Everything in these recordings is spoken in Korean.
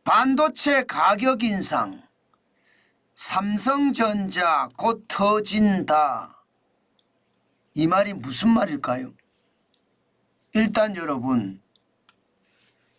반도체 가격 인상, 삼성전자 곧 터진다. 이 말이 무슨 말일까요? 일단 여러분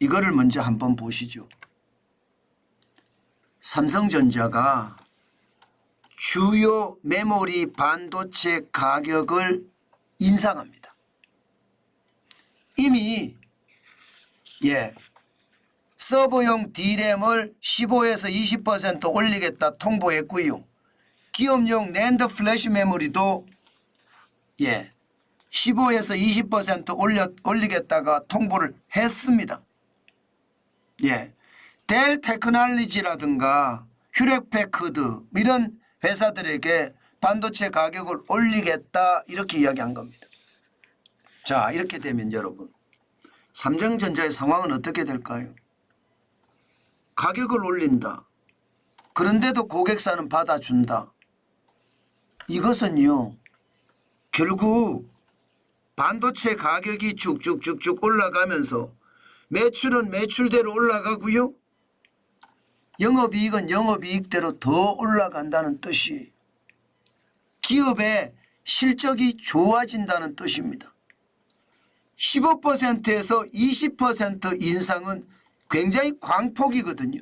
이거를 먼저 한번 보시죠. 삼성전자가 주요 메모리 반도체 가격을 인상합니다. 이미 서버용 D램을 15에서 20% 올리겠다 통보했고요. 기업용 낸드 플래시 메모리도 15에서 20% 올리겠다가 통보를 했습니다. 델 테크놀로지라든가 휴렛패커드 이런 회사들에게 반도체 가격을 올리겠다 이렇게 이야기한 겁니다. 자, 이렇게 되면 여러분 삼성전자의 상황은 어떻게 될까요? 가격을 올린다. 그런데도 고객사는 받아준다. 이것은요 결국 반도체 가격이 쭉쭉쭉쭉 올라가면서 매출은 매출대로 올라가고요. 영업이익은 영업이익대로 더 올라간다는 뜻이에요. 기업의 실적이 좋아진다는 뜻입니다. 15%에서 20% 인상은 굉장히 광폭이거든요.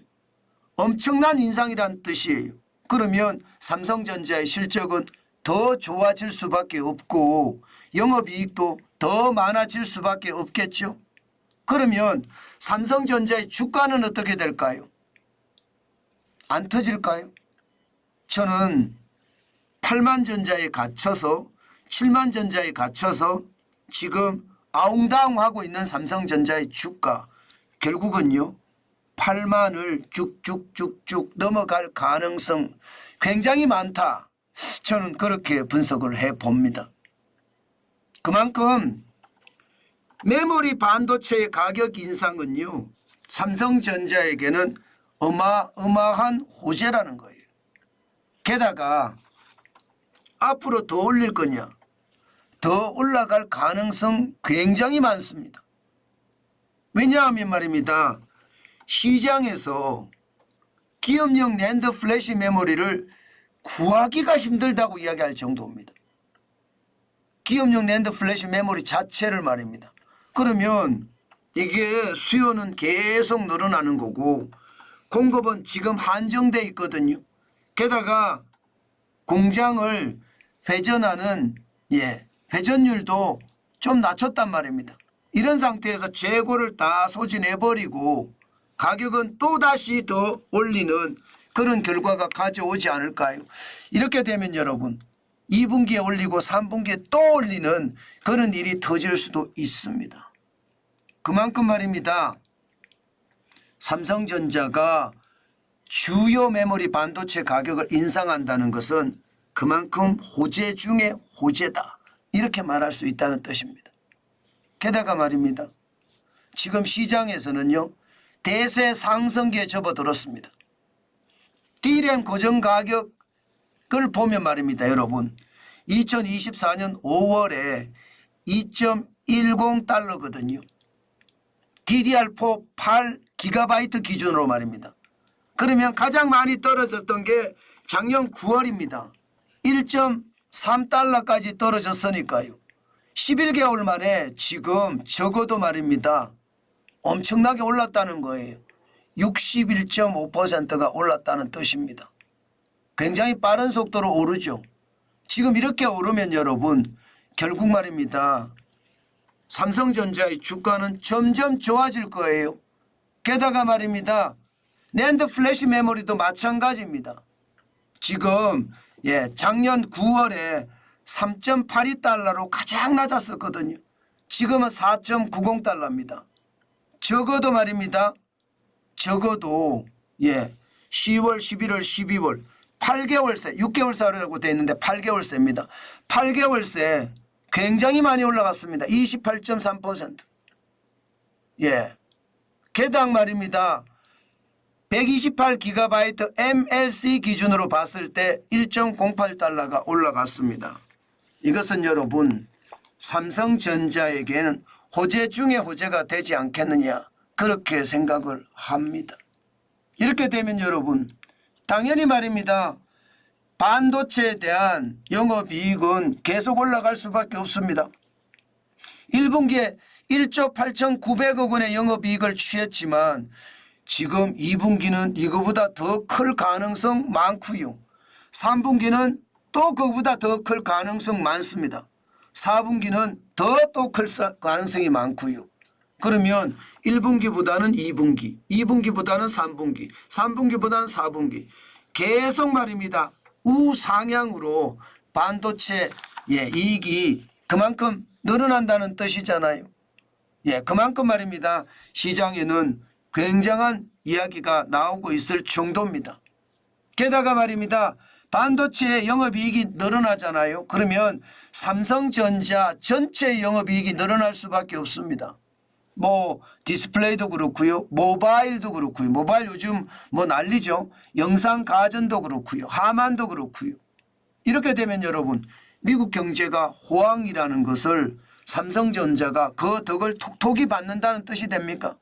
엄청난 인상이란 뜻이에요. 그러면 삼성전자의 실적은 더 좋아질 수밖에 없고 영업이익도 더 많아질 수밖에 없겠죠. 그러면 삼성전자의 주가는 어떻게 될까요? 안 터질까요? 저는 8만 전자에 갇혀서 7만 전자에 갇혀서 지금 아웅다웅하고 있는 삼성전자의 주가 결국은요 8만을 쭉쭉쭉쭉 넘어갈 가능성 굉장히 많다. 저는 그렇게 분석을 해봅니다. 그만큼 메모리 반도체의 가격 인상은요 삼성전자에게는 어마어마한 호재라는 거예요. 게다가 앞으로 더 올릴 거냐? 더 올라갈 가능성 굉장히 많습니다. 왜냐하면 말입니다. 시장에서 기업용 낸드 플래시 메모리를 구하기가 힘들다고 이야기할 정도입니다. 기업용 낸드 플래시 메모리 자체를 말입니다. 그러면 이게 수요는 계속 늘어나는 거고 공급은 지금 한정돼 있거든요. 게다가 공장을 회전하는 회전율도 좀 낮췄단 말입니다. 이런 상태에서 재고를 다 소진해버리고 가격은 또다시 더 올리는 그런 결과가 가져오지 않을까요? 이렇게 되면 여러분 2분기에 올리고 3분기에 또 올리는 그런 일이 터질 수도 있습니다. 그만큼 말입니다. 삼성전자가 주요 메모리 반도체 가격을 인상한다는 것은 그만큼 호재 중에 호재다. 이렇게 말할 수 있다는 뜻입니다. 게다가 말입니다. 지금 시장에서는요. 대세 상승기에 접어들었습니다. D램 고정 가격을 보면 말입니다. 여러분 2024년 5월에 2.10달러거든요. DDR4 8GB 기준으로 말입니다. 그러면 가장 많이 떨어졌던 게 작년 9월입니다. 1.3달러까지 떨어졌으니까요. 11개월 만에 지금 적어도 말입니다. 엄청나게 올랐다는 거예요. 61.5%가 올랐다는 뜻입니다. 굉장히 빠른 속도로 오르죠. 지금 이렇게 오르면 여러분 결국 말입니다. 삼성전자의 주가는 점점 좋아질 거예요. 게다가 말입니다. 낸드 플래시 메모리도 마찬가지입니다. 지금 작년 9월에 3.82달러로 가장 낮았었거든요. 지금은 4.90달러입니다. 적어도 말입니다. 적어도 10월, 11월, 12월 8개월새, 6개월새라고 되어 있는데 8개월새입니다. 8개월새 굉장히 많이 올라갔습니다. 28.3%. 개당 말입니다. 128GB MLC 기준으로 봤을 때 1.08달러가 올라갔습니다. 이것은 여러분 삼성전자에게는 호재 중에 호재가 되지 않겠느냐 그렇게 생각을 합니다. 이렇게 되면 여러분 당연히 말입니다. 반도체에 대한 영업이익은 계속 올라갈 수밖에 없습니다. 1분기에 1조 8,900억 원의 영업이익을 취했지만 지금 2분기는 이거보다 더 클 가능성 많고요. 3분기는 또 그거보다 더 클 가능성 많습니다. 4분기는 더 또 클 가능성이 많고요. 그러면 1분기보다는 2분기, 2분기보다는 3분기, 3분기보다는 4분기 계속 말입니다. 우상향으로 반도체 이익이 그만큼 늘어난다는 뜻이잖아요. 그만큼 말입니다. 시장에는 굉장한 이야기가 나오고 있을 정도입니다. 게다가 말입니다. 반도체의 영업이익이 늘어나잖아요. 그러면 삼성전자 전체 영업이익이 늘어날 수밖에 없습니다. 뭐 디스플레이도 그렇고요. 모바일도 그렇고요. 모바일 요즘 뭐 난리죠. 영상 가전도 그렇고요. 하만도 그렇고요. 이렇게 되면 여러분 미국 경제가 호황이라는 것을 삼성전자가 그 덕을 톡톡히 받는다는 뜻이 됩니까?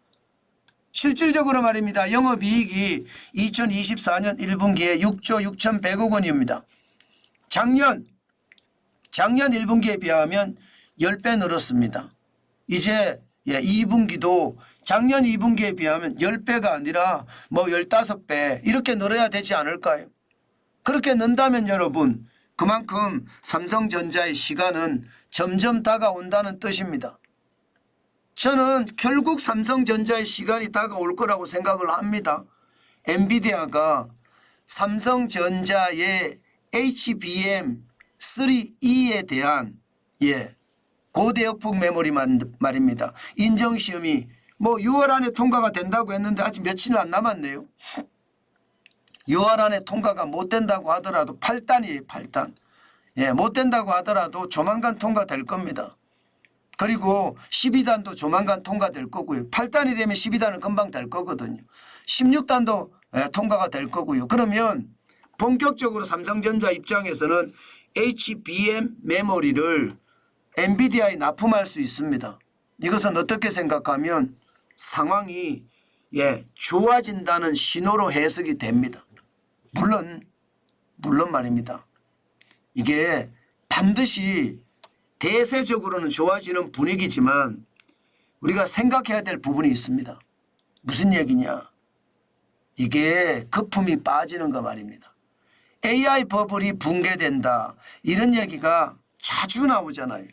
실질적으로 말입니다. 영업이익이 2024년 1분기에 6조 6,100억 원입니다. 작년 1분기에 비하면 10배 늘었습니다. 이제 2분기도 작년 2분기에 비하면 10배가 아니라 뭐 15배 이렇게 늘어야 되지 않을까요? 그렇게 는다면 여러분 그만큼 삼성전자의 시간은 점점 다가온다는 뜻입니다. 저는 결국 삼성전자의 시간이 다가올 거라고 생각을 합니다. 엔비디아가 삼성전자의 HBM3E에 대한 고대역폭 메모리 말입니다. 인정시험이 뭐 6월 안에 통과가 된다고 했는데 아직 며칠 안 남았네요. 6월 안에 통과가 못 된다고 하더라도 8단이에요. 8단. 못 된다고 하더라도 조만간 통과될 겁니다. 그리고 12단도 조만간 통과될 거고요. 8단이 되면 12단은 금방 될 거거든요. 16단도 통과가 될 거고요. 그러면 본격적으로 삼성전자 입장에서는 HBM 메모리를 엔비디아에 납품할 수 있습니다. 이것은 어떻게 생각하면 상황이 좋아진다는 신호로 해석이 됩니다. 물론 말입니다. 이게 반드시 대세적으로는 좋아지는 분위기지만 우리가 생각해야 될 부분이 있습니다. 무슨 얘기냐? 이게 거품이 빠지는 거 말입니다. AI 버블이 붕괴된다 이런 얘기가 자주 나오잖아요.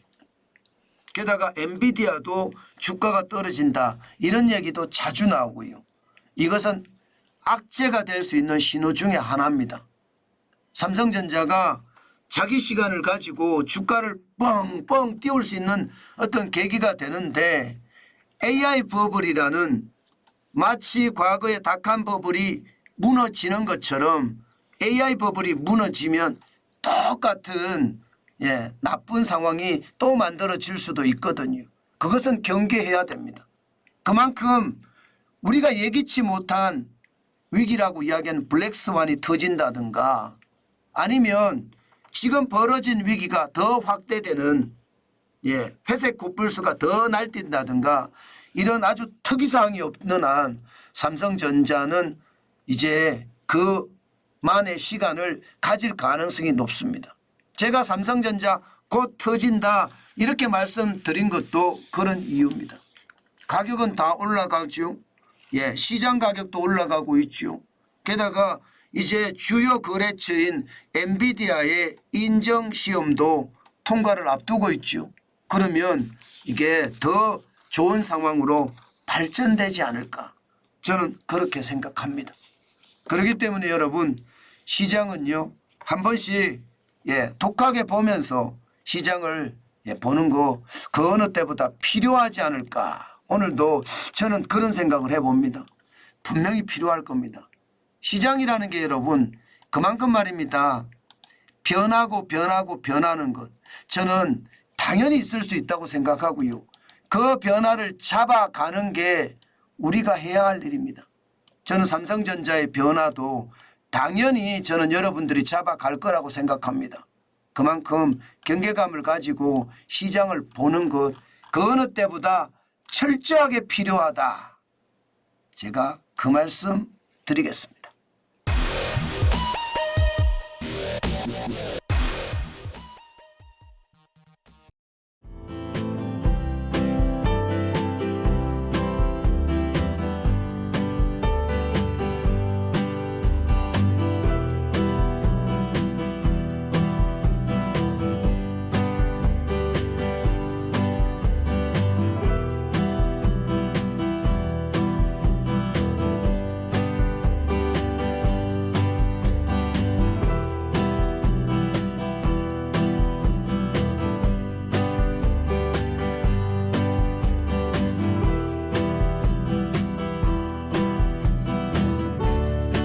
게다가 엔비디아도 주가가 떨어진다 이런 얘기도 자주 나오고요. 이것은 악재가 될 수 있는 신호 중에 하나입니다. 삼성전자가 자기 시간을 가지고 주가를 뻥뻥 띄울 수 있는 어떤 계기가 되는데 AI 버블이라는 마치 과거의 닷컴 버블이 무너지는 것처럼 AI 버블이 무너지면 똑같은 나쁜 상황이 또 만들어질 수도 있거든요. 그것은 경계해야 됩니다. 그만큼 우리가 예기치 못한 위기라고 이야기하는 블랙스완이 터진다든가 아니면 지금 벌어진 위기가 더 확대되는 회색 코뿔소가 더 날뛴다든가 이런 아주 특이사항이 없는 한 삼성전자는 이제 그만의 시간을 가질 가능성이 높습니다. 제가 삼성전자 곧 터진다 이렇게 말씀드린 것도 그런 이유입니다. 가격은 다 올라가죠. 시장 가격도 올라가고 있죠. 게다가 이제 주요 거래처인 엔비디아의 인정시험도 통과를 앞두고 있죠. 그러면 이게 더 좋은 상황으로 발전되지 않을까 저는 그렇게 생각합니다. 그렇기 때문에 여러분 시장은요 한 번씩 독하게 보면서 시장을 보는 거 그 어느 때보다 필요하지 않을까. 오늘도 저는 그런 생각을 해봅니다. 분명히 필요할 겁니다. 시장이라는 게 여러분 그만큼 말입니다. 변하는 것 저는 당연히 있을 수 있다고 생각하고요. 그 변화를 잡아가는 게 우리가 해야 할 일입니다. 저는 삼성전자의 변화도 당연히 저는 여러분들이 잡아갈 거라고 생각합니다. 그만큼 경계감을 가지고 시장을 보는 것 그 어느 때보다 철저하게 필요하다. 제가 그 말씀 드리겠습니다.